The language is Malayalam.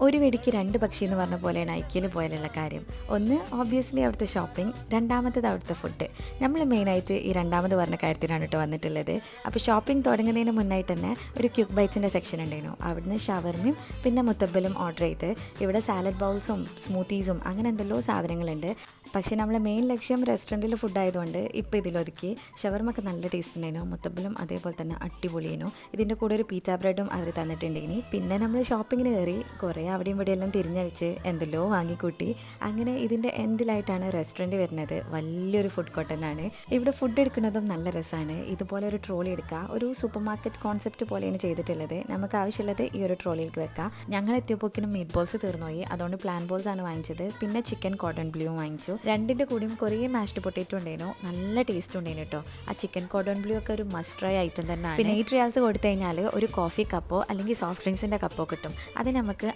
ഒരു വെടിക്ക് രണ്ട് പക്ഷി എന്ന് പറഞ്ഞ പോലെയാണ് ഐക്യയിൽ പോയാലുള്ള കാര്യം. ഒന്ന് ഓബ്വിയസ്ലി അവിടുത്തെ ഷോപ്പിംഗ്, രണ്ടാമത്തേത് അവിടുത്തെ ഫുഡ്. നമ്മൾ മെയിനായിട്ട് ഈ രണ്ടാമത് പറഞ്ഞ കാര്യത്തിലാണ് കേട്ടോ വന്നിട്ടുള്ളത്. അപ്പോൾ ഷോപ്പിംഗ് തുടങ്ങുന്നതിന് മുന്നായിട്ട് തന്നെ ഒരു ക്യുക്ക് ബൈറ്റ്സിൻ്റെ സെക്ഷൻ ഉണ്ടായിരുന്നു. അവിടുന്ന് ഷവർമയും പിന്നെ മുത്തബലും ഓർഡർ ചെയ്ത് ഇവിടെ സാലഡ് ബൗൾസും സ്മൂത്തീസും അങ്ങനെ എന്തെല്ലോ സാധനങ്ങളുണ്ട്. പക്ഷേ നമ്മളെ മെയിൻ ലക്ഷ്യം റെസ്റ്റോറൻറ്റിൽ ഫുഡ് ആയതുകൊണ്ട് ഇപ്പോൾ ഇതിലൊതുക്കി. ഷവർമൊക്കെ നല്ല ടേസ്റ്റ് ഉണ്ടായിരുന്നു, മുത്തബലും അതേപോലെ തന്നെ അടിപൊളിയായിരുന്നു. ഇതിൻ്റെ കൂടെ ഒരു പീച്ച ബ്രെഡും അവർ തന്നിട്ടുണ്ടെങ്കിൽ. പിന്നെ നമ്മൾ ഷോപ്പിങ്ങിന് കയറി കുറേ അവിടെയും ഇവിടെയെല്ലാം തിരിഞ്ഞഴിച്ച് എന്തെല്ലോ വാങ്ങിക്കൂട്ടി. അങ്ങനെ ഇതിൻ്റെ എൻഡിലായിട്ടാണ് റെസ്റ്റോറൻറ്റ് വരുന്നത്. വലിയൊരു ഫുഡ് കോർട്ട് തന്നെയാണ്. ഇവിടെ ഫുഡ് എടുക്കുന്നതും നല്ല രസമാണ്. ഇതുപോലെ ഒരു ട്രോളി എടുക്കുക, ഒരു സൂപ്പർ മാർക്കറ്റ് കോൺസെപ്റ്റ് പോലെയാണ് ചെയ്തിട്ടുള്ളത്. നമുക്ക് ആവശ്യമുള്ളത് ഈ ഒരു ട്രോളിയിലേക്ക് വെക്കാം. ഞങ്ങൾ എത്തിയപ്പോക്കിനും മീറ്റ് ബോൾസ് തീർന്നുപോയി, അതുകൊണ്ട് പ്ലാൻ ബോൾസ് ആണ് വാങ്ങിച്ചത്. പിന്നെ ചിക്കൻ കോട്ടൺ ബ്ലൂ വാങ്ങിച്ചു. രണ്ടിൻ്റെ കൂടിയും കുറേ മാഷ്ഡ് പൊട്ടേറ്റോ ഉണ്ടായിരുന്നു, നല്ല ടേസ്റ്റ് ഉണ്ടായിരുന്നു കേട്ടോ. ആ ചിക്കൻ കോട്ടൺ ബ്ലൂ ഒക്കെ ഒരു മസ്റ്റ് ട്രൈ ഐറ്റം തന്നെയാണ്. പിന്നെ 8 റിയാൽസ് കൊടുത്തു കഴിഞ്ഞാൽ ഒരു കോഫി കപ്പോ അല്ലെങ്കിൽ സോഫ്റ്റ് ഡ്രിങ്ക്സിൻ്റെ കപ്പോ കിട്ടും. അത് നമുക്ക്